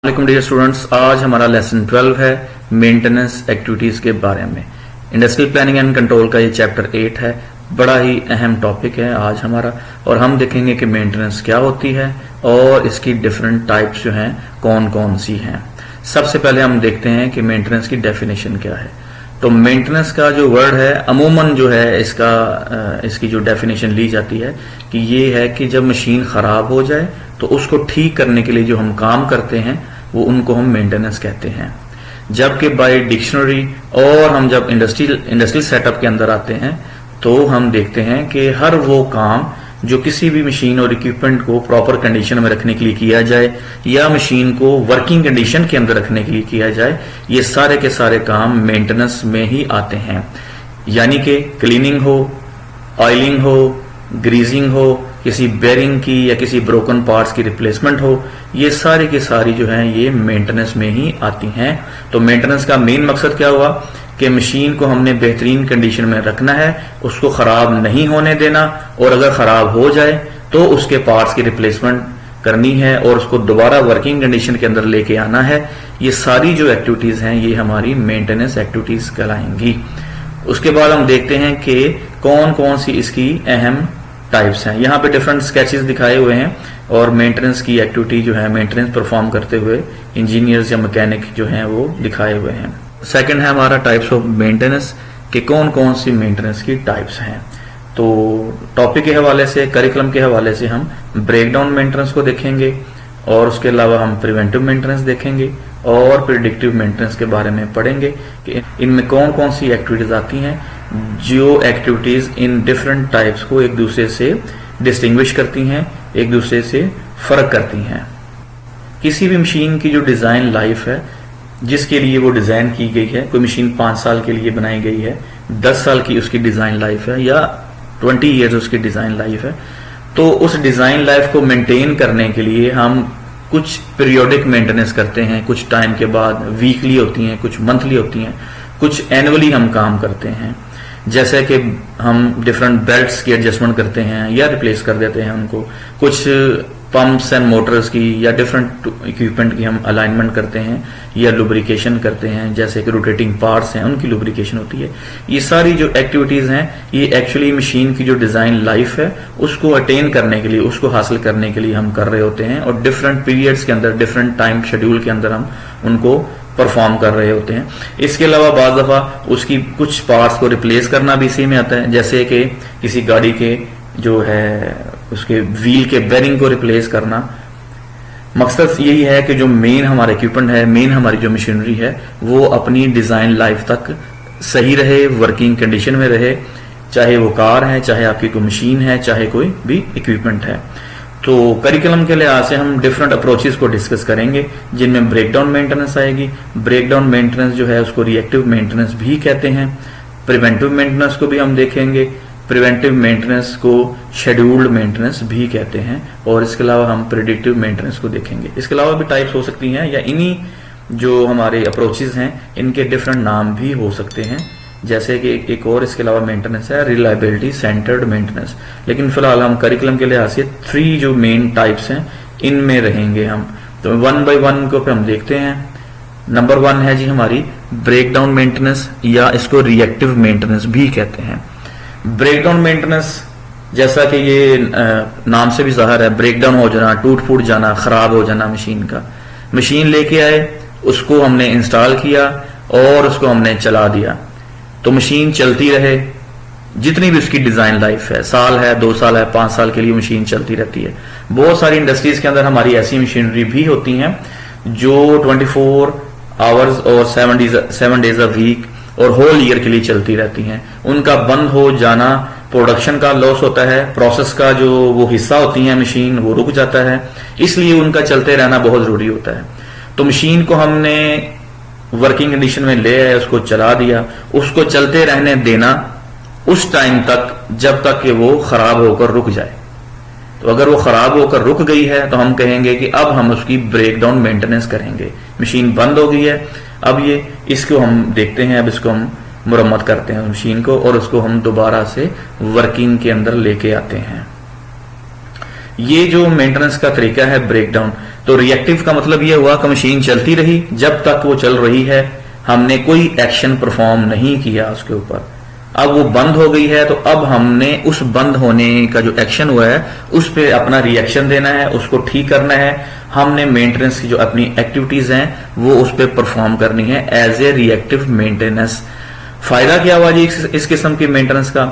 वालेकुम dear students, आज हमारा लेसन 12 है मेंटेनेंस एक्टिविटीज के बारे में। इंडस्ट्रियल प्लानिंग एंड कंट्रोल का ये चैप्टर 8 है। बड़ा ही अहम टॉपिक है आज हमारा, और हम देखेंगे कि मेंटेनेंस क्या होती है और इसकी डिफरेंट टाइप्स जो हैं कौन कौन सी हैं। सबसे पहले हम देखते हैं कि मेंटेनेंस की डेफिनेशन क्या है। तो मेंटेनेंस का जो वर्ड है अमूमन जो है इसकी जो डेफिनेशन ली जाती है कि ये है कि जब मशीन खराब हो जाए तो उसको ठीक करने के लिए जो हम काम करते हैं उनको हम मेंटेनेंस कहते हैं। जबकि बाय डिक्शनरी और हम जब इंडस्ट्रियल सेटअप के अंदर आते हैं तो हम देखते हैं कि हर वो काम जो किसी भी मशीन और इक्विपमेंट को प्रॉपर कंडीशन में रखने के लिए किया जाए या मशीन को वर्किंग कंडीशन के अंदर रखने के लिए किया जाए, ये सारे के सारे काम मेंटेनेंस में ही आते हैं। यानी कि क्लीनिंग हो, ऑयलिंग हो, ग्रीजिंग हो, किसी बेरिंग की या किसी ब्रोकन पार्ट्स की रिप्लेसमेंट हो, ये सारी की सारी जो है ये मेंटेनेंस में ही आती हैं। तो मेंटेनेंस का मेन मकसद क्या हुआ कि मशीन को हमने बेहतरीन कंडीशन में रखना है, उसको खराब नहीं होने देना, और अगर खराब हो जाए तो उसके पार्ट्स की रिप्लेसमेंट करनी है और उसको दोबारा वर्किंग कंडीशन के अंदर लेके आना है। ये सारी जो एक्टिविटीज हैं ये हमारी मेंटेनेंस एक्टिविटीज कहलाएंगी। उसके बाद हम देखते हैं कि कौन कौन सी इसकी अहम टाइप्स हैं। यहाँ पे डिफरेंट स्केचेस दिखाए हुए हैं और मेंटेनेंस की एक्टिविटी जो है मेंटेनेंस परफॉर्म करते हुए इंजीनियर्स या मैकेनिक जो हैं वो दिखाए हुए हैं। सेकंड है हमारा टाइप्स ऑफ मेंटेनेंस कि कौन कौन सी मेंटेनेंस की टाइप्स हैं। तो टॉपिक के हवाले से, करिकुलम के हवाले से हम ब्रेकडाउन मेंटेनेंस को देखेंगे और उसके अलावा हम प्रिवेंटिव मेंटेनेंस देखेंगे और प्रिडिक्टिव मेंटेनेंस के बारे में पढ़ेंगे कि इनमें कौन कौन सी एक्टिविटीज आती हैं जो एक्टिविटीज इन डिफरेंट टाइप्स को एक दूसरे से डिस्टिंग्विश करती हैं, एक दूसरे से फर्क करती हैं। किसी भी मशीन की जो डिजाइन लाइफ है जिसके लिए वो डिजाइन की गई है, कोई मशीन 5 साल के लिए बनाई गई है, 10 साल की उसकी डिजाइन लाइफ है या 20 ईयर्स उसकी डिजाइन लाइफ है, तो उस डिजाइन लाइफ को मेंटेन करने के लिए हम कुछ पीरियोडिक मेंटेनेंस करते हैं। कुछ टाइम के बाद वीकली होती हैं, कुछ मंथली होती हैं, कुछ एनुअली हम काम करते हैं। जैसे कि हम डिफरेंट बेल्ट्स की एडजस्टमेंट करते हैं या रिप्लेस कर देते हैं उनको, कुछ पंप्स एंड मोटर्स की या डिफरेंट इक्विपमेंट की हम अलाइनमेंट करते हैं या लुब्रिकेशन करते हैं, जैसे कि रोटेटिंग पार्ट्स हैं उनकी लुब्रिकेशन होती है। ये सारी जो एक्टिविटीज हैं ये एक्चुअली मशीन की जो डिजाइन लाइफ है उसको अटेन करने के लिए, उसको हासिल करने के लिए हम कर रहे होते हैं और डिफरेंट पीरियड्स के अंदर, डिफरेंट टाइम शेड्यूल के अंदर हम उनको परफॉर्म कर रहे होते हैं। इसके अलावा बाज़ दफा उसकी कुछ पार्ट्स को रिप्लेस करना भी इसी में आता है, जैसे कि किसी गाड़ी के जो है उसके व्हील के बेरिंग को रिप्लेस करना। मकसद यही है कि जो मेन हमारा इक्विपमेंट है, मेन हमारी जो मशीनरी है वो अपनी डिजाइन लाइफ तक सही रहे, वर्किंग कंडीशन में रहे, चाहे वो कार है, चाहे आपकी कोई मशीन है, चाहे कोई भी इक्विपमेंट है। तो करिकुलम के लिहाज से हम डिफरेंट अप्रोचेस को डिस्कस करेंगे जिनमें ब्रेकडाउन मेंटेनेंस आएगी। ब्रेकडाउन मेंटेनेंस जो है उसको रिएक्टिव मेंटेनेंस भी कहते हैं। प्रिवेंटिव मेंटेनेंस को भी हम देखेंगे। प्रिवेंटिव मेंटेनेंस को शेड्यूल्ड मेंटेनेंस भी कहते हैं और इसके अलावा हम प्रिडिक्टिव मेंटेनेंस को देखेंगे। इसके अलावा भी टाइप्स हो सकती हैं या इन्हीं जो हमारे अप्रोचेस हैं इनके डिफरेंट नाम भी हो सकते हैं। जैसे कि एक और इसके अलावा मेंटेनेंस है रिलायबिलिटी सेंटर्ड मेंटेनेंस। लेकिन फिलहाल हम करिकुलम के लिहाज से 3 जो मेन टाइप्स हैं इनमें रहेंगे हम। तो 1 बाय 1 को हम देखते हैं। नंबर 1 है जी हमारी ब्रेकडाउन मेंटेनेंस या इसको रिएक्टिव मेंटेनेंस भी कहते हैं। ब्रेकडाउन मेंटेनेंस जैसा कि ये नाम से भी जाहिर है, ब्रेकडाउन हो जाना, टूट फूट जाना, खराब हो जाना मशीन का। मशीन लेके आए, उसको हमने इंस्टॉल किया और उसको हमने चला दिया तो मशीन चलती रहे, जितनी भी उसकी डिजाइन लाइफ है, साल है, 2 साल है, 5 साल के लिए मशीन चलती रहती है। बहुत सारी इंडस्ट्रीज के अंदर हमारी ऐसी मशीनरी भी होती हैं जो 24 आवर्स और 7 डेज अ वीक और होल ईयर के लिए चलती रहती हैं। उनका बंद हो जाना प्रोडक्शन का लॉस होता है, प्रोसेस का जो वो हिस्सा होती है मशीन वो रुक जाता है, इसलिए उनका चलते रहना बहुत जरूरी होता है। तो मशीन को हमने वर्किंग कंडीशन में ले आए, उसको चला दिया, उसको चलते रहने देना उस टाइम तक जब तक कि वो खराब होकर रुक जाए। तो अगर वो खराब होकर रुक गई है तो हम कहेंगे कि अब हम उसकी ब्रेकडाउन मेंटेनेंस करेंगे। मशीन बंद हो गई है, अब ये इसको हम देखते हैं, अब इसको हम मुरम्मत करते हैं मशीन को और उसको हम दोबारा से वर्किंग के अंदर लेके आते हैं। ये जो मेंटेनेंस का तरीका है ब्रेकडाउन, तो रिएक्टिव का मतलब यह हुआ कि मशीन चलती रही, जब तक वो चल रही है हमने कोई एक्शन परफॉर्म नहीं किया उसके ऊपर। अब वो बंद हो गई है तो अब हमने उस बंद होने का जो एक्शन हुआ है उस पे अपना रिएक्शन देना है, उसको ठीक करना है। हमने मेंटेनेंस की जो अपनी एक्टिविटीज हैं वो उस पे परफॉर्म करनी है एज ए रिएक्टिव मेंटेनेंस। फायदा क्या हुआ जी इस किस्म की मेंटेनेंस का?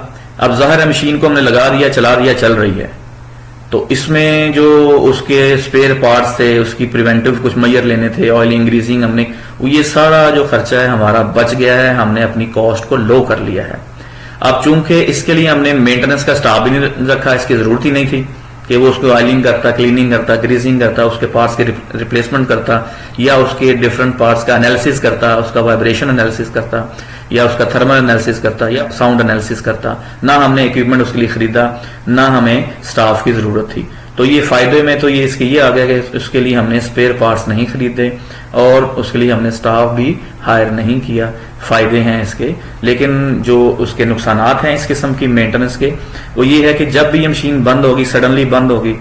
अब जाहिर है मशीन को हमने लगा दिया, चला दिया, चल रही है, तो इसमें जो उसके स्पेयर पार्ट्स थे, उसकी प्रिवेंटिव कुछ मेजर लेने थे, ऑयलिंग, ग्रीसिंग, हमने ये सारा जो खर्चा है हमारा बच गया है, हमने अपनी कॉस्ट को लो कर लिया है। अब चूंकि इसके लिए हमने मेंटेनेंस का स्टाफ भी नहीं रखा, इसकी जरूरत ही नहीं थी कि वो उसको ऑयलिंग करता, क्लीनिंग करता, ग्रीसिंग करता, उसके पार्ट्स के रिप्लेसमेंट करता, या उसके डिफरेंट पार्ट्स का एनालिसिस करता, उसका वाइब्रेशन एनालिसिस करता, या उसका थर्मल एनालिसिस करता, या साउंड एनालिसिस करता। ना हमने इक्विपमेंट उसके लिए खरीदा, ना हमें स्टाफ की जरूरत थी। तो ये फायदे में तो ये इसके ये आ गया कि उसके लिए हमने स्पेयर पार्ट्स नहीं खरीदे और उसके लिए हमने स्टाफ भी हायर नहीं किया। फायदे हैं इसके, लेकिन जो उसके नुकसानात हैं इस किस्म की मेंटेनेंस के, वो ये है कि जब भी ये मशीन बंद होगी, सडनली बंद होगी,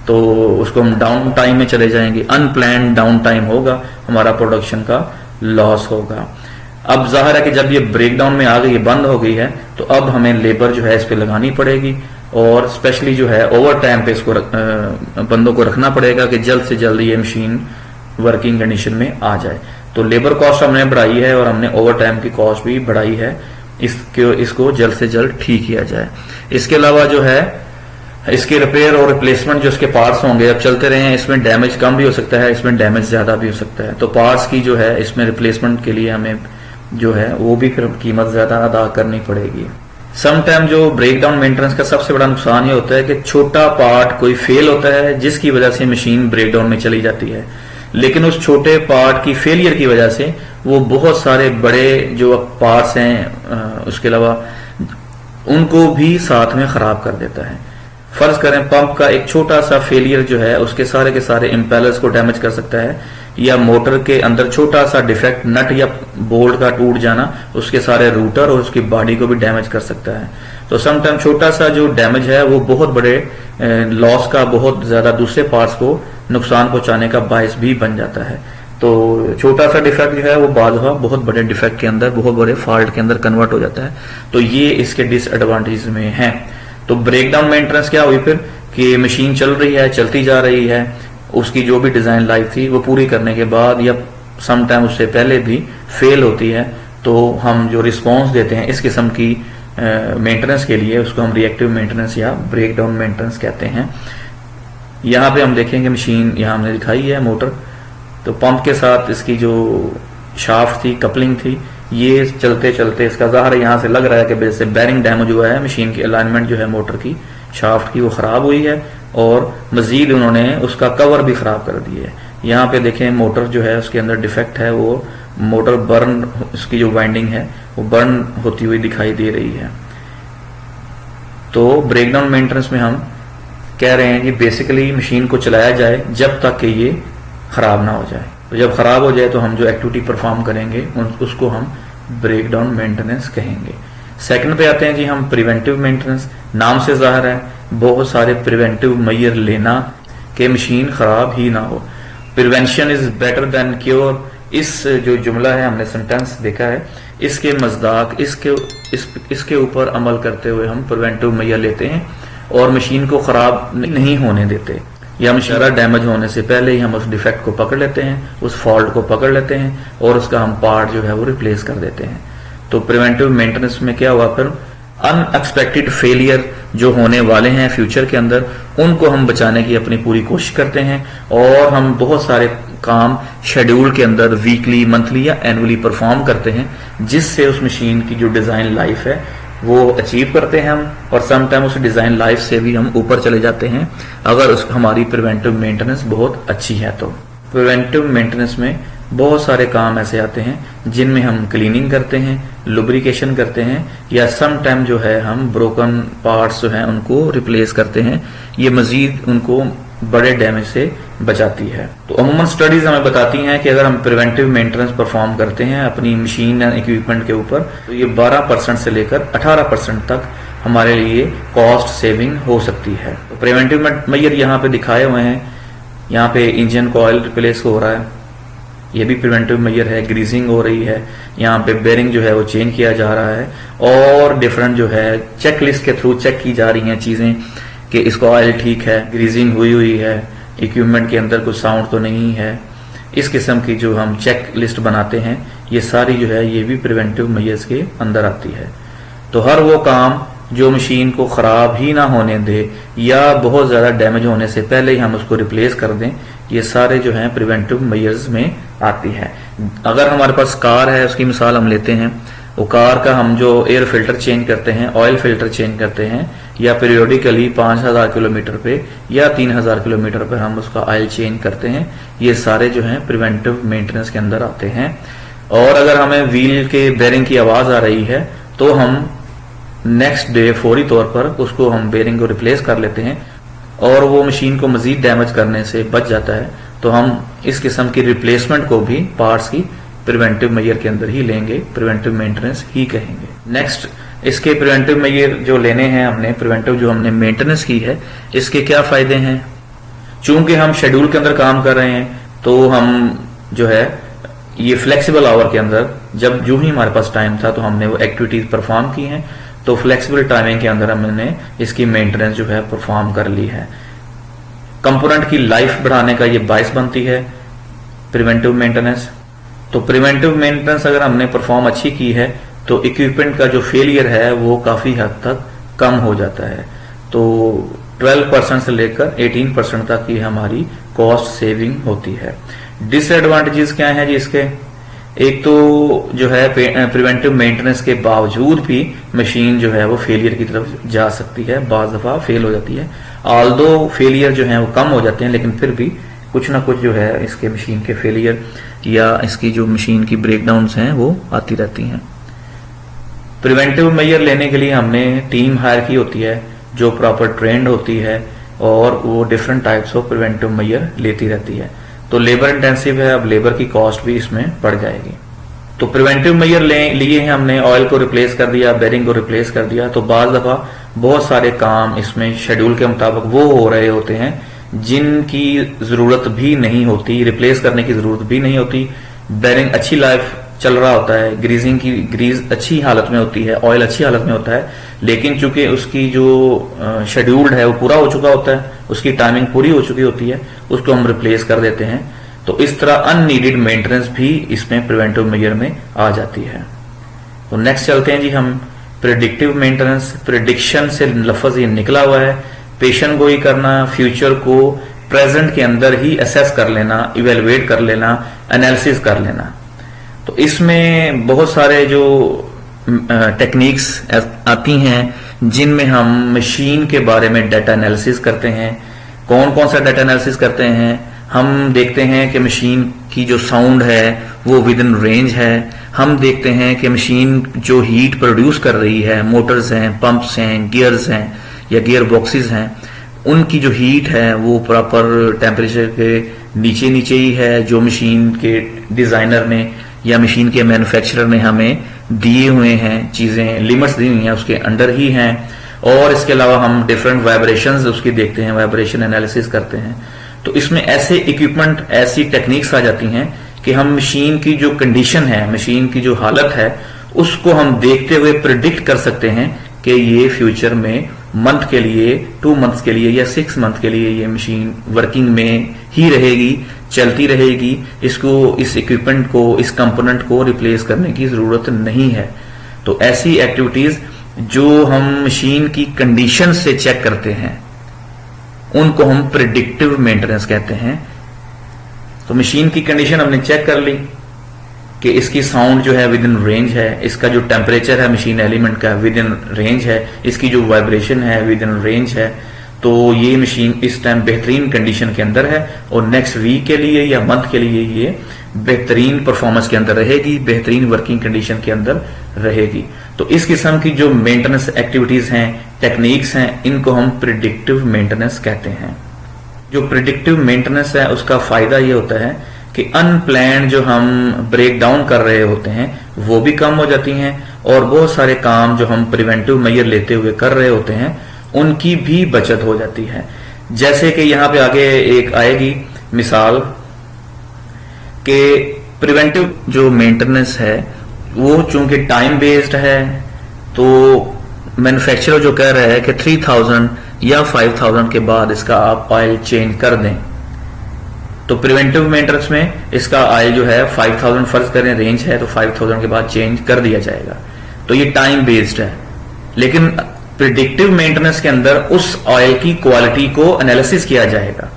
तो उसको हम डाउन टाइम में चले जाएंगे, अनप्लान्ड डाउन टाइम होगा, हमारा प्रोडक्शन का लॉस होगा। अब जाहिर है कि जब ये ब्रेकडाउन में आ गई, ये बंद हो गई है, तो अब हमें लेबर जो है इस पे लगानी पड़ेगी और स्पेशली जो है ओवर टाइम पे इसको बंदों को रखना पड़ेगा कि जल्द से जल्द ये मशीन वर्किंग कंडीशन में आ जाए। तो लेबर कॉस्ट हमने बढ़ाई है और हमने ओवर टाइम की कॉस्ट भी बढ़ाई है, इसको जल्द से जल्द ठीक किया जाए। इसके अलावा जो है इसके रिपेयर और रिप्लेसमेंट जो इसके पार्ट्स होंगे, अब चलते रहे हैं, इसमें डैमेज कम भी हो सकता है, इसमें डैमेज ज्यादा भी हो सकता है। तो पार्ट्स की जो है इसमें रिप्लेसमेंट के लिए हमें जो है वो भी फिर कीमत ज्यादा अदा करनी पड़ेगी। समटाइम जो ब्रेकडाउन मेंटेनेंस का सबसे बड़ा नुकसान ये होता है कि छोटा पार्ट कोई फेल होता है जिसकी वजह से मशीन ब्रेकडाउन में चली जाती है, लेकिन उस छोटे पार्ट की फेलियर की वजह से वो बहुत सारे बड़े जो पार्ट्स हैं उसके अलावा उनको भी साथ में खराब कर देता है। फर्ज करें पंप का एक छोटा सा फेलियर जो है उसके सारे इंपेलर्स को डैमेज कर सकता है, या मोटर के अंदर छोटा सा डिफेक्ट, नट या बोल्ट का टूट जाना उसके सारे रूटर और उसकी बॉडी को भी डैमेज कर सकता है। तो समटाइम छोटा सा जो डैमेज है वो बहुत बड़े लॉस का, बहुत ज्यादा दूसरे पार्ट्स को नुकसान पहुंचाने का बायस भी बन जाता है। तो छोटा सा डिफेक्ट जो है वो बाद बहुत बड़े डिफेक्ट के अंदर, बहुत बड़े फॉल्ट के अंदर कन्वर्ट हो जाता है। तो ये इसके डिसएडवांटेज में है। तो ब्रेकडाउन मेंटेनेंस क्या हुई फिर कि मशीन चल रही है, चलती जा रही है, उसकी जो भी डिजाइन लाइफ थी वो पूरी करने के बाद या सम टाइम उससे पहले भी फेल होती है, तो हम जो रिस्पॉन्स देते हैं इस किस्म की मेंटेनेंस के लिए उसको हम रिएक्टिव मेंटेनेंस या ब्रेकडाउन मेंटेनेंस कहते हैं। यहाँ पे हम देखेंगे मशीन यहाँ हमने दिखाई है मोटर, तो पंप के साथ इसकी जो शाफ्ट थी, कपलिंग थी, ये चलते चलते इसका ज़ाहिर यहाँ से लग रहा है कि जैसे बैरिंग डैमेज हुआ है, मशीन की अलाइनमेंट जो है मोटर की शाफ्ट की वो खराब हुई है और मजीद उन्होंने उसका कवर भी खराब कर दिया है। यहाँ पे देखें मोटर जो है उसके अंदर डिफेक्ट है, वो मोटर बर्न, उसकी जो वाइंडिंग है वो बर्न होती हुई दिखाई दे रही है। तो ब्रेकडाउन मेंटेनेंस में हम कह रहे हैं कि बेसिकली मशीन को चलाया जाए जब तक कि ये खराब ना हो जाए। तो जब खराब हो जाए तो हम जो एक्टिविटी परफॉर्म करेंगे उसको हम ब्रेकडाउन मेंटेनेंस कहेंगे। सेकंड पे आते हैं जी हम प्रिवेंटिव मेंटेनेंस। नाम से जाहिर है बहुत सारे प्रिवेंटिव मेजर लेना कि मशीन खराब ही ना हो। Prevention is better than cure, इस जो जुमला है हमने सेंटेंस देखा है, इसके मजदाक इसके ऊपर अमल करते हुए हम प्रिवेंटिव मेजर लेते हैं और मशीन को खराब नहीं होने देते, या मशीन डैमेज होने से पहले ही हम उस डिफेक्ट को पकड़ लेते हैं, उस फॉल्ट को पकड़ लेते हैं और उसका हम पार्ट जो है वो रिप्लेस कर देते हैं। तो प्रिवेंटिव मेंटेनेंस में क्या हुआ फिर, अनएक्सपेक्टेड फेलियर जो होने वाले हैं फ्यूचर के अंदर उनको हम बचाने की अपनी पूरी कोशिश करते हैं और हम बहुत सारे काम शेड्यूल के अंदर वीकली, मंथली या एनुअली परफॉर्म करते हैं, जिससे उस मशीन की जो डिजाइन लाइफ है वो अचीव करते हैं हम, और समटाइम उस डिजाइन लाइफ से भी हम ऊपर चले जाते हैं अगर हमारी प्रिवेंटिव मेंटेनेंस बहुत अच्छी है। तो प्रिवेंटिव मेंटेनेंस में बहुत सारे काम ऐसे आते हैं जिनमें हम क्लीनिंग करते हैं, लुब्रिकेशन करते हैं, या सम टाइम जो है हम ब्रोकन पार्ट्स जो हैं उनको रिप्लेस करते हैं। ये मजीद उनको बड़े डैमेज से बचाती है। तो अमूमन स्टडीज हमें बताती हैं कि अगर हम प्रिवेंटिव मेंटेनेंस परफॉर्म करते हैं अपनी मशीन या इक्विपमेंट के ऊपर, तो ये 12% से लेकर 18% तक हमारे लिए कॉस्ट सेविंग हो सकती है। तो प्रिवेंटिव मेजर यहाँ पे दिखाए हुए हैं यहाँ पे इंजन को ऑयल रिप्लेस हो रहा है, ये भी प्रिवेंटिव मेजर है। ग्रीजिंग हो रही है, यहाँ पे बेरिंग जो है वो चेंज किया जा रहा है, और डिफरेंट जो है चेकलिस्ट के थ्रू चेक की जा रही हैं चीजें कि इसको ऑयल ठीक है, ग्रीजिंग हुई है, इक्विपमेंट के अंदर कुछ साउंड तो नहीं है। इस किस्म की जो हम चेक लिस्ट बनाते हैं, ये सारी जो है ये भी प्रिवेंटिव मेजर्स के अंदर आती है। तो हर वो काम जो मशीन को खराब ही ना होने दे या बहुत ज्यादा डैमेज होने से पहले ही हम उसको रिप्लेस कर दें, ये सारे जो हैं प्रिवेंटिव मेजर्स में आती है। अगर हमारे पास कार है, उसकी मिसाल हम लेते हैं, वो कार का हम जो एयर फिल्टर चेंज करते हैं, ऑयल फिल्टर चेंज करते हैं, या पीरियोडिकली 5000 किलोमीटर पे या 3000 किलोमीटर पर हम उसका ऑयल चेंज करते हैं, ये सारे जो हैं प्रिवेंटिव मेंटेनेंस के अंदर आते हैं। और अगर हमें व्हील के बेरिंग की आवाज आ रही है तो हम नेक्स्ट डे फौरी तौर पर उसको हम बेरिंग को रिप्लेस कर लेते हैं, और वो मशीन को मजीद डैमेज करने से बच जाता है। तो हम इस किस्म की रिप्लेसमेंट को भी पार्ट्स की प्रिवेंटिव मेजर के अंदर ही लेंगे, प्रिवेंटिव मेंटेनेंस ही कहेंगे। नेक्स्ट, इसके प्रिवेंटिव मेजर जो लेने हैं हमने, प्रिवेंटिव जो हमने मेंटेनेंस की है, इसके क्या फायदे हैं। चूंकि हम शेड्यूल के अंदर काम कर रहे हैं तो हम जो है ये फ्लेक्सिबल आवर के अंदर जब जो ही हमारे पास टाइम था तो हमने वो एक्टिविटीज परफॉर्म की हैं, तो फ्लेक्सिबल टाइमिंग के अंदर हमने इसकी मेंटेनेंस जो है परफॉर्म कर ली है। कंपोनेंट की लाइफ बढ़ाने का ये बायस बनती है प्रिवेंटिव मेंटेनेंस। तो प्रिवेंटिव मेंटेनेंस अगर हमने परफॉर्म अच्छी की है तो इक्विपमेंट का जो फेलियर है वो काफी हद तक कम हो जाता है। तो 12% से लेकर 18% तक की हमारी कॉस्ट सेविंग होती है। डिसएडवांटेजेस क्या है जी इसके। एक तो जो है प्रिवेंटिव मेंटेनेंस के बावजूद भी मशीन जो है वो फेलियर की तरफ जा सकती है, बाज दफा फेल हो जाती है। ऑल्दो फेलियर जो है वो कम हो जाते हैं, लेकिन फिर भी कुछ ना कुछ जो है इसके मशीन के फेलियर या इसकी जो मशीन की ब्रेकडाउन्स हैं वो आती रहती हैं। प्रिवेंटिव मेजर लेने के लिए हमने टीम हायर की होती है जो प्रॉपर ट्रेंड होती है, और वो different types of preventive measure लेती रहती है। तो लेबर इंटेंसिव है, अब लेबर की कॉस्ट भी इसमें बढ़ जाएगी। तो प्रिवेंटिव मेजर लिए हैं हमने, ऑयल को रिप्लेस कर दिया, बेरिंग को रिप्लेस कर दिया, तो बाज दफा बहुत सारे काम इसमें शेड्यूल के मुताबिक वो हो रहे होते हैं जिनकी जरूरत भी नहीं होती, रिप्लेस करने की जरूरत भी नहीं होती। बेरिंग अच्छी लाइफ चल रहा होता है, ग्रीजिंग की ग्रीज अच्छी हालत में होती है, ऑयल अच्छी हालत में होता है, लेकिन चूंकि उसकी जो शेड्यूल्ड है वो पूरा हो चुका होता है, उसकी टाइमिंग पूरी हो चुकी होती है, उसको हम रिप्लेस कर देते हैं। तो इस तरह अननीडेड मेंटेनेंस भी इसमें प्रिवेंटिव मेजर में आ जाती है। तो नेक्स्ट चलते हैं जी हम प्रेडिक्टिव मेंटेनेंस। प्रेडिक्शन से लफ्ज ये निकला हुआ है, पेशन गोई करना, फ्यूचर को प्रेजेंट के अंदर ही असेस कर लेना, इवेलुएट कर लेना, एनालिसिस कर लेना। तो इसमें बहुत सारे जो टेक्निक्स आती हैं जिनमें हम मशीन के बारे में डाटा एनालिसिस करते हैं। कौन कौन सा डाटा एनालिसिस करते हैं, हम देखते हैं कि मशीन की जो साउंड है वो विद इन रेंज है। हम देखते हैं कि मशीन जो हीट प्रोड्यूस कर रही है, मोटर्स हैं, पंप्स हैं, गियर्स हैं या गियर बॉक्सेस हैं, उनकी जो हीट है वो प्रॉपर टेम्परेचर के नीचे नीचे ही है जो मशीन के डिजाइनर ने या मशीन के मैन्युफैक्चरर ने हमें दिए हुए हैं, चीजें लिमिट्स दी हुई हैं उसके अंडर ही हैं। और इसके अलावा हम डिफरेंट वाइब्रेशंस उसकी देखते हैं, वाइब्रेशन एनालिसिस करते हैं। तो इसमें ऐसे इक्विपमेंट, ऐसी टेक्निक्स आ जाती हैं कि हम मशीन की जो कंडीशन है, मशीन की जो हालत है, उसको हम देखते हुए प्रिडिक्ट कर सकते हैं कि ये फ्यूचर में मंथ के लिए, 2 मंथ्स के लिए या 6 मंथ के लिए ये मशीन वर्किंग में ही रहेगी, चलती रहेगी, इसको, इस इक्विपमेंट को, इस कंपोनेंट को रिप्लेस करने की जरूरत नहीं है। तो ऐसी एक्टिविटीज जो हम मशीन की कंडीशन से चेक करते हैं उनको हम प्रिडिक्टिव मेंटेनेंस कहते हैं। तो मशीन की कंडीशन हमने चेक कर ली कि इसकी साउंड जो है विद इन रेंज है, इसका जो टेम्परेचर है मशीन एलिमेंट का विद इन रेंज है, इसकी जो वाइब्रेशन है विद इन रेंज है, तो ये मशीन इस टाइम बेहतरीन कंडीशन के अंदर है और नेक्स्ट वीक के लिए या मंथ के लिए ये बेहतरीन परफॉर्मेंस के अंदर रहेगी, बेहतरीन वर्किंग कंडीशन के अंदर रहेगी। तो इस किस्म की जो मेंटेनेंस एक्टिविटीज हैं, टेक्निक्स हैं, इनको हम प्रिडिक्टिव मेंटेनेंस कहते हैं। जो प्रिडिक्टिव मेंटेनेंस है उसका फायदा ये होता है कि अनप्लान जो हम ब्रेक डाउन कर रहे होते हैं वो भी कम हो जाती हैं, और बहुत सारे काम जो हम प्रिवेंटिव मेजर लेते हुए कर रहे होते हैं उनकी भी बचत हो जाती है। जैसे कि यहाँ पे आगे एक आएगी मिसाल के प्रिवेंटिव जो मेंटेनेंस है वो चूंकि टाइम बेस्ड है, तो मैन्युफैक्चरर जो कह रहा है कि 3000 या 5000 के बाद इसका आप ऑयल चेंज कर दें, तो प्रिवेंटिव मेंटेनेंस में इसका ऑयल जो है 5000 फर्ज करें रेंज है तो 5000 के बाद चेंज कर दिया जाएगा, तो ये टाइम बेस्ड है। लेकिन प्रिडिक्टिव मेंटेनेंस के अंदर उस ऑयल की क्वालिटी को एनालिसिस किया जाएगा,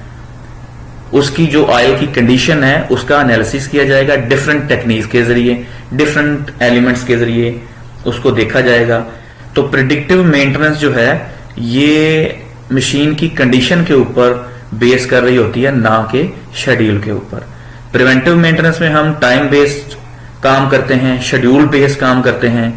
उसकी जो ऑयल की कंडीशन है उसका एनालिसिस किया जाएगा, डिफरेंट टेक्निक्स के जरिए, डिफरेंट एलिमेंट्स के जरिए उसको देखा जाएगा। तो प्रिडिक्टिव मेंटेनेंस जो है ये मशीन की कंडीशन के ऊपर बेस कर रही होती है, ना कि शेड्यूल के ऊपर। प्रिवेंटिव मेंटेनेंस में हम टाइम बेस्ड काम करते हैं, शेड्यूल बेस्ड काम करते हैं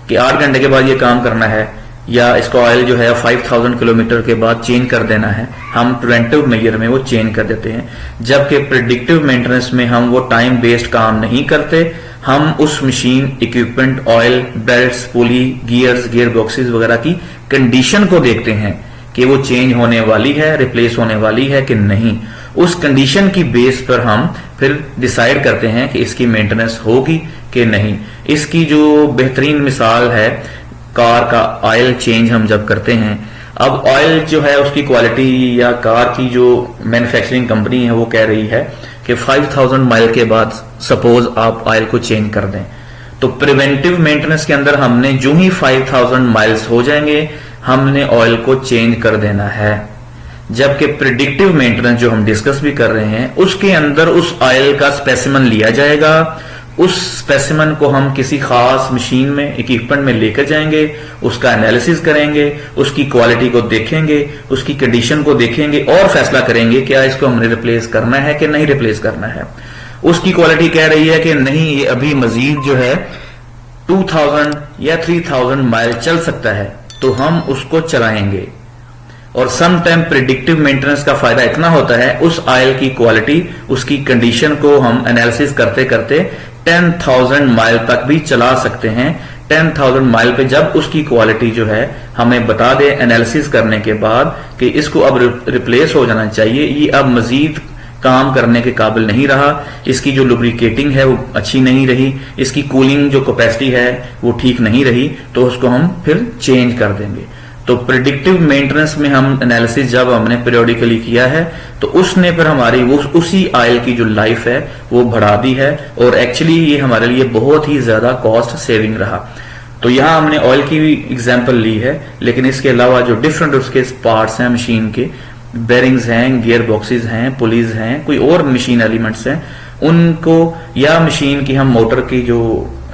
कि 8 घंटे के बाद ये काम करना है या इसका ऑयल जो है 5000 किलोमीटर के बाद चेंज कर देना है, हम प्रिवेंटिव मेजर में वो चेंज कर देते हैं। जबकि प्रिडिक्टिव मेंटेनेंस में हम वो टाइम बेस्ड काम नहीं करते, हम उस मशीन, इक्विपमेंट, ऑयल, बेल्ट्स, पुली, गियर्स, गियर बॉक्सेस वगैरह की कंडीशन को देखते हैं कि वो चेंज होने वाली है, रिप्लेस होने वाली है कि नहीं। उस कंडीशन की बेस पर हम फिर डिसाइड करते हैं कि इसकी मेंटेनेंस होगी कि नहीं। इसकी जो बेहतरीन मिसाल है, कार का ऑयल चेंज हम जब करते हैं, अब ऑयल जो है उसकी क्वालिटी या कार की जो मैन्युफैक्चरिंग कंपनी है वो कह रही है कि 5000 माइल के बाद सपोज आप ऑयल को चेंज कर दें, तो प्रिवेंटिव मेंटेनेंस के अंदर हमने जो ही 5000 माइल्स हो जाएंगे हमने ऑयल को चेंज कर देना है। जबकि प्रिडिक्टिव मेंटेनेंस जो हम डिस्कस भी कर रहे हैं उसके अंदर उस ऑयल का स्पेसिमन लिया जाएगा, उस स्पेसिमन को हम किसी खास मशीन में, इक्विपमेंट में लेकर जाएंगे, उसका एनालिसिस करेंगे, उसकी क्वालिटी को देखेंगे, उसकी कंडीशन को देखेंगे और फैसला करेंगे क्या इसको हमने रिप्लेस करना है कि नहीं रिप्लेस करना है। उसकी क्वालिटी कह रही है कि नहीं, ये अभी मजीद जो है 2000 या 3000 माइल चल सकता है, तो हम उसको चलाएंगे। और सम टाइम प्रिडिक्टिव मेंटेनेंस का फायदा इतना होता है, उस ऑयल की क्वालिटी, उसकी कंडीशन को हम एनालिसिस करते करते 10,000 माइल तक भी चला सकते हैं। 10,000 माइल पे जब उसकी क्वालिटी जो है हमें बता दे एनालिसिस करने के बाद कि इसको अब रिप्लेस हो जाना चाहिए, ये अब मजीद काम करने के काबिल नहीं रहा, इसकी जो लुब्रिकेटिंग है वो अच्छी नहीं रही, इसकी कूलिंग जो कैपेसिटी है वो ठीक नहीं रही, तो उसको हम फिर चेंज कर देंगे। तो प्रिडिक्टिव मेंटेनेंस में हम एनालिसिस जब हमने पीरियोडिकली किया है तो उसने फिर हमारी वो उसी ऑयल की जो लाइफ है वो बढ़ा दी है, और एक्चुअली ये हमारे लिए बहुत ही ज्यादा कॉस्ट सेविंग रहा। तो यहां हमने ऑयल की भी एग्जांपल ली है, लेकिन इसके अलावा जो डिफरेंट उसके पार्ट्स हैं मशीन के, बेरिंग्स हैं, गियर बॉक्सेस हैं, पुलीज हैं, कोई और मशीन एलिमेंट्स हैं, उनको या मशीन की हम मोटर की जो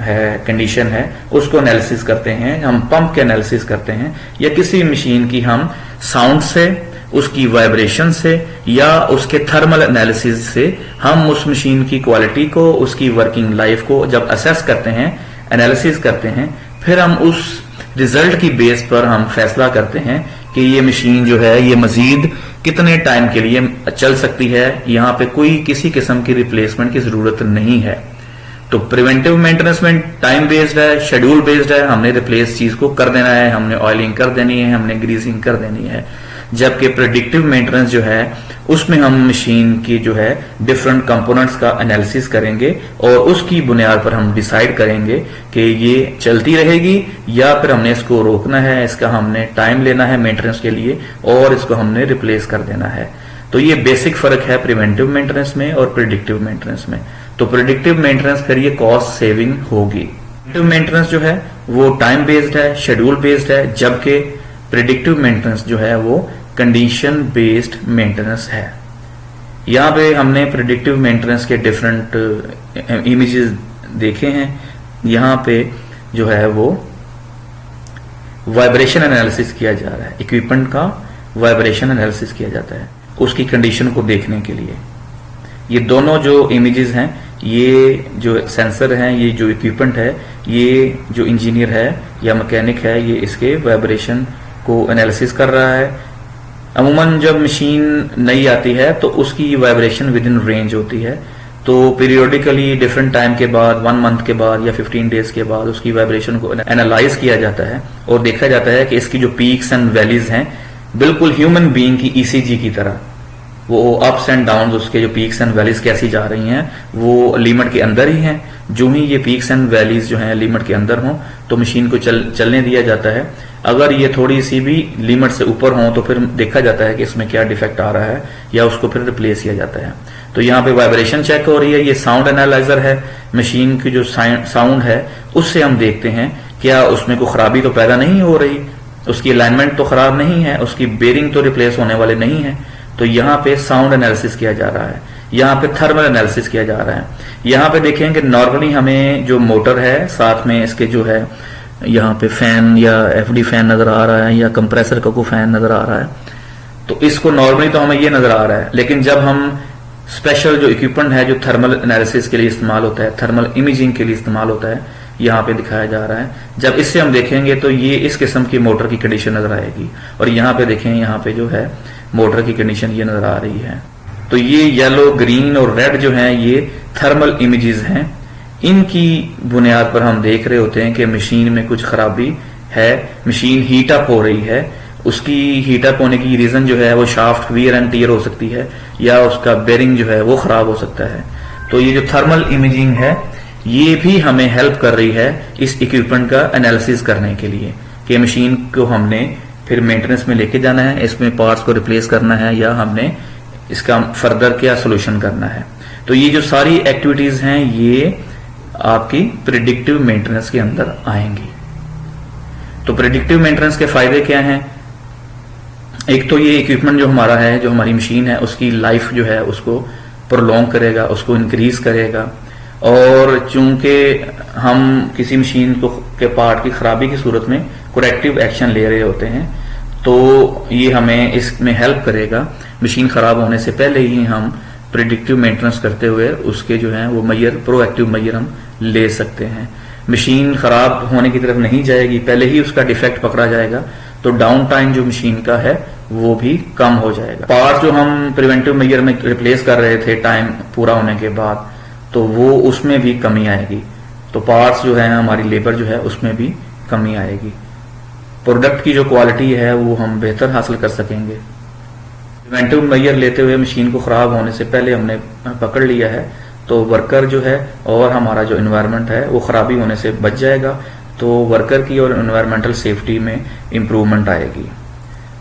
है कंडीशन है उसको एनालिसिस करते हैं, हम पंप के एनालिसिस करते हैं, या किसी मशीन की हम साउंड से, उसकी वाइब्रेशन से या उसके थर्मल एनालिसिस से हम उस मशीन की क्वालिटी को, उसकी वर्किंग लाइफ को जब असेस करते हैं, एनालिसिस करते हैं, फिर हम उस रिजल्ट की बेस पर हम फैसला करते हैं कि ये मशीन जो है ये मजीद कितने टाइम के लिए चल सकती है, यहाँ पे कोई किसी किस्म की रिप्लेसमेंट की जरूरत नहीं है। तो प्रिवेंटिव मेंटेनेंस में टाइम बेस्ड है, शेड्यूल बेस्ड है, हमने रिप्लेस चीज को कर देना है, हमने ऑयलिंग कर देनी है, हमने ग्रीसिंग कर देनी है। जबकि प्रिडिक्टिव मेंटेनेंस जो है उसमें हम मशीन की जो है डिफरेंट कंपोनेंट्स का एनालिसिस करेंगे और उसकी बुनियाद पर हम डिसाइड करेंगे कि ये चलती रहेगी या फिर हमने इसको रोकना है, इसका हमने टाइम लेना है मेंटेनेंस के लिए और इसको हमने रिप्लेस कर देना है। तो ये बेसिक फर्क है प्रिवेंटिव मेंटेनेंस में और प्रिडिक्टिव मेंटेनेंस में। तो प्रिडिक्टिव मेंटेनेंस फिर ये कॉस्ट सेविंग होगी। प्रिडिक्टिव मेंटेनेंस जो है वो टाइम बेस्ड है, शेड्यूल बेस्ड है, जबकि प्रिडिक्टिव मेंटेनेंस जो है वो कंडीशन बेस्ड मेंटेनेंस है। यहाँ पे हमने प्रिडिक्टिव मेंटेनेंस के डिफरेंट इमेजेस देखे हैं। यहाँ पे जो है वो वाइब्रेशन एनालिसिस किया जा रहा है, इक्विपमेंट का वाइब्रेशन एनालिसिस किया जाता है उसकी कंडीशन को देखने के लिए। ये दोनों जो इमेजेस हैं, ये जो सेंसर हैं, ये जो इक्विपमेंट है, ये जो इंजीनियर है या मैकेनिक है, ये इसके वाइब्रेशन को एनालिसिस कर रहा है। अमूमन जब मशीन नई आती है तो उसकी वाइब्रेशन विद इन रेंज होती है, तो पीरियोडिकली डिफरेंट टाइम के बाद, 1 मंथ के बाद या 15 डेज के बाद उसकी वाइब्रेशन को एनालाइज किया जाता है और देखा जाता है कि इसकी जो पीक्स एंड वैलीज हैं बिल्कुल ह्यूमन बीइंग की ईसीजी की तरह, वो अप्स एंड डाउन्स, उसके जो पीक्स एंड वैलीज कैसी जा रही हैं, वो लिमिट के अंदर ही हैं। जो ही ये पीक्स एंड वैलीज जो हैं लिमिट के अंदर हों तो मशीन को चलने दिया जाता है। अगर ये थोड़ी सी भी लिमिट से ऊपर हो तो फिर देखा जाता है कि इसमें क्या डिफेक्ट आ रहा है या उसको फिर रिप्लेस किया जाता है। तो यहाँ पे वाइब्रेशन चेक हो रही है, ये साउंड एनालाइजर है, मशीन की जो साउंड है उससे हम देखते हैं क्या उसमें कोई खराबी तो पैदा नहीं हो रही, उसकी अलाइनमेंट तो खराब नहीं है, उसकी बेरिंग तो रिप्लेस होने वाले नहीं है। तो यहाँ पे साउंड एनालिसिस किया जा रहा है, यहाँ पे थर्मल एनालिसिस किया जा रहा है। यहाँ पे देखेंगे नॉर्मली हमें जो मोटर है साथ में इसके जो है यहाँ पे फैन या एफडी फैन नजर आ रहा है या कंप्रेसर का कोई फैन नजर आ रहा है, तो इसको नॉर्मली तो हमें ये नजर आ रहा है। लेकिन जब हम स्पेशल जो इक्विपमेंट है जो थर्मल एनालिसिस के लिए इस्तेमाल होता है, थर्मल इमेजिंग के लिए इस्तेमाल होता है, यहाँ पे दिखाया जा रहा है। जब इससे हम देखेंगे तो ये इस किस्म की मोटर की कंडीशन नजर आएगी। और यहाँ पे देखें, यहाँ पे जो है मोटर की कंडीशन ये नजर आ रही है। तो ये येलो, ग्रीन और रेड जो है ये थर्मल इमेजेस हैं। इनकी बुनियाद पर हम देख रहे होते हैं कि मशीन में कुछ खराबी है, मशीन हीट अप हो रही है। उसकी हीट अप होने की रीजन जो है वो शाफ्ट वियर एंड टियर हो सकती है या उसका बेरिंग जो है वो खराब हो सकता है। तो ये जो थर्मल इमेजिंग है ये भी हमें हेल्प कर रही है इस इक्विपमेंट का एनालिसिस करने के लिए कि मशीन को हमने फिर मेंटेनेंस में लेके जाना है, इसमें पार्ट्स को रिप्लेस करना है या हमने इसका फर्दर क्या सोल्यूशन करना है। तो ये जो सारी एक्टिविटीज हैं ये आपकी प्रिडिक्टिव मेंटेनेंस के अंदर आएंगी। तो प्रिडिक्टिव मेंटेनेंस के फायदे क्या हैं? एक तो ये इक्विपमेंट जो हमारा है, जो हमारी मशीन है, उसकी लाइफ जो है उसको प्रोलॉन्ग करेगा, उसको इंक्रीज करेगा। और चूंकि हम किसी मशीन को के पार्ट की खराबी की सूरत में करेक्टिव एक्शन ले रहे होते हैं तो ये हमें इसमें हेल्प करेगा। मशीन खराब होने से पहले ही हम प्रिडिक्टिव मेंटेनेंस करते हुए उसके जो है वो प्रोएक्टिव मैयर हम ले सकते हैं। मशीन खराब होने की तरफ नहीं जाएगी, पहले ही उसका डिफेक्ट पकड़ा जाएगा तो डाउन टाइम जो मशीन का है वो भी कम हो जाएगा। पार्ट जो हम प्रिवेंटिव मैयर में रिप्लेस कर रहे थे टाइम पूरा होने के बाद, तो वो उसमें भी कमी आएगी। तो पार्ट्स जो है हमारी लेबर जो है उसमें भी कमी आएगी। प्रोडक्ट की जो क्वालिटी है वो हम बेहतर हासिल कर सकेंगे। प्रिवेंटिव मैयर लेते हुए मशीन को खराब होने से पहले हमने पकड़ लिया है तो वर्कर जो है और हमारा जो एनवायरनमेंट है वो खराबी होने से बच जाएगा। तो वर्कर की और एनवायरमेंटल सेफ्टी में इंप्रूवमेंट आएगी।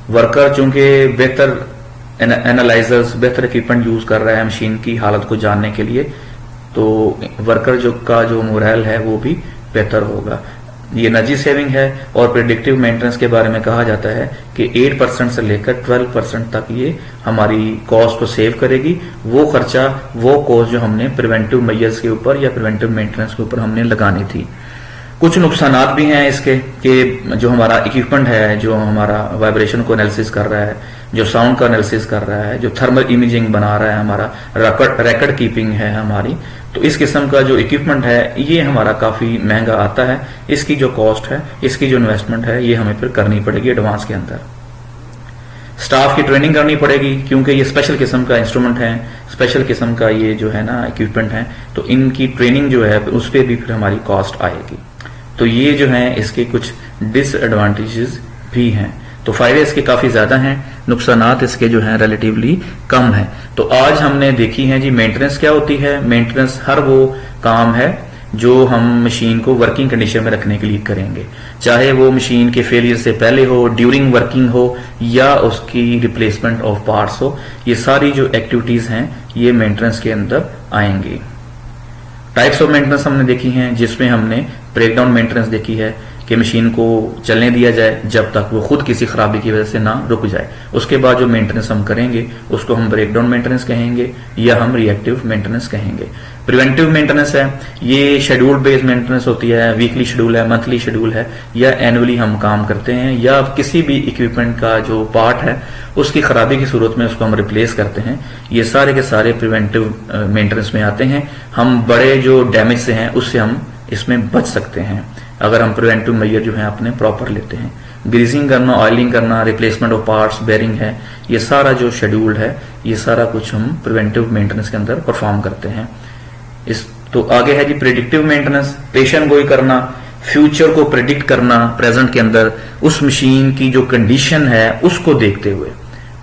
वर्कर चूंकि बेहतर एनालाइजर्स, बेहतर इक्विपमेंट यूज कर रहा है मशीन की हालत को जानने के लिए, तो वर्कर जो मोरल है वो भी बेहतर होगा। ये एनर्जी सेविंग है। और प्रिडिक्टिव मेंटेनेंस के बारे में कहा जाता है कि 8% से लेकर 12% तक ये हमारी कॉस्ट को सेव करेगी। वो खर्चा, वो कॉस्ट जो हमने प्रिवेंटिव मेजर्स के ऊपर या प्रिवेंटिव मेंटेनेंस के ऊपर हमने लगानी थी। कुछ नुकसानात भी हैं इसके कि जो हमारा इक्विपमेंट है, जो हमारा वाइब्रेशन को एनालिसिस कर रहा है, जो साउंड का एनालिसिस कर रहा है, जो थर्मल इमेजिंग बना रहा है, हमारा रिकॉर्ड कीपिंग है हमारी, तो इस किस्म का जो इक्विपमेंट है ये हमारा काफी महंगा आता है। इसकी जो कॉस्ट है, इसकी जो इन्वेस्टमेंट है ये हमें फिर करनी पड़ेगी एडवांस के अंदर। स्टाफ की ट्रेनिंग करनी पड़ेगी क्योंकि ये स्पेशल किस्म का इंस्ट्रूमेंट है, स्पेशल किस्म का ये जो है ना इक्विपमेंट है, तो इनकी ट्रेनिंग जो है उस पर भी फिर हमारी कॉस्ट आएगी। तो ये जो है इसके कुछ डिसएडवांटेजेस भी हैं। तो फायदे इसके काफी ज्यादा हैं, नुकसानात इसके जो हैं रिलेटिवली कम हैं। तो आज हमने देखी है जी मेंटेनेंस क्या होती है। मेंटेनेंस हर वो काम है जो हम मशीन को वर्किंग कंडीशन में रखने के लिए करेंगे, चाहे वो मशीन के फेलियर से पहले हो, ड्यूरिंग वर्किंग हो या उसकी रिप्लेसमेंट ऑफ पार्ट्स हो। ये सारी जो एक्टिविटीज हैं ये मेंटेनेंस के अंदर आएंगी। टाइप्स ऑफ मेंटेनेंस हमने देखी हैं जिसमें हमने ब्रेकडाउन मेंटेनेंस देखी है कि मशीन को चलने दिया जाए जब तक वो खुद किसी खराबी की वजह से ना रुक जाए। उसके बाद जो मेंटेनेंस हम करेंगे उसको हम ब्रेकडाउन मेंटेनेंस कहेंगे या हम रिएक्टिव मेंटेनेंस कहेंगे। प्रिवेंटिव मेंटेनेंस है, ये शेड्यूल बेस्ड मेंटेनेंस होती है, वीकली शेड्यूल है, मंथली शेड्यूल है या एनुअली हम काम करते हैं, या किसी भी इक्विपमेंट का जो पार्ट है उसकी खराबी की सूरत में उसको हम रिप्लेस करते हैं। ये सारे के सारे प्रिवेंटिव मेंटेनेंस में आते हैं। हम बड़े जो डैमेज से हैं उससे हम इसमें बच सकते हैं अगर हम प्रिवेंटिव मेजर जो है अपने प्रॉपर लेते हैं। ग्रीसिंग करना, ऑयलिंग करना, रिप्लेसमेंट ऑफ पार्ट्स, बेरिंग है, ये सारा जो शेड्यूल है ये सारा कुछ हम प्रिवेंटिव मेंटेनेंस के अंदर परफॉर्म करते हैं। तो आगे है जी प्रिडिक्टिव मेंटेनेंस, पेशन गोई करना, फ्यूचर को प्रिडिक्ट करना प्रेजेंट के अंदर, उस मशीन की जो कंडीशन है उसको देखते हुए।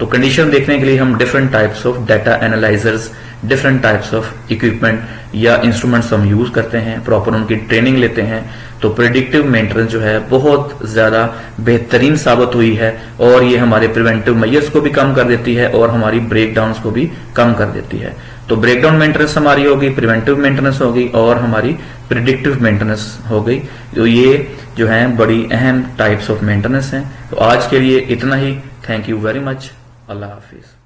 तो कंडीशन देखने के लिए हम different types of data analysers, different types of equipment या इंस्ट्रूमेंट्स हम यूज करते हैं, प्रॉपर उनकी ट्रेनिंग लेते हैं। तो प्रिडिक्टिव मेंटेनेंस जो है बहुत ज्यादा बेहतरीन साबित हुई है और ये हमारे प्रिवेंटिव मेजर्स को भी कम कर देती है और हमारी ब्रेकडाउन्स को भी कम कर देती है। तो ब्रेकडाउन मेंटेनेंस हमारी होगी, प्रिवेंटिव मेंटेनेंस होगी और हमारी प्रिडिक्टिव मेंटेनेंस हो गई। तो ये जो है बड़ी अहम टाइप्स ऑफ मेंटेनेंस हैं। तो आज के लिए इतना ही। Thank you very much. Allah Hafiz.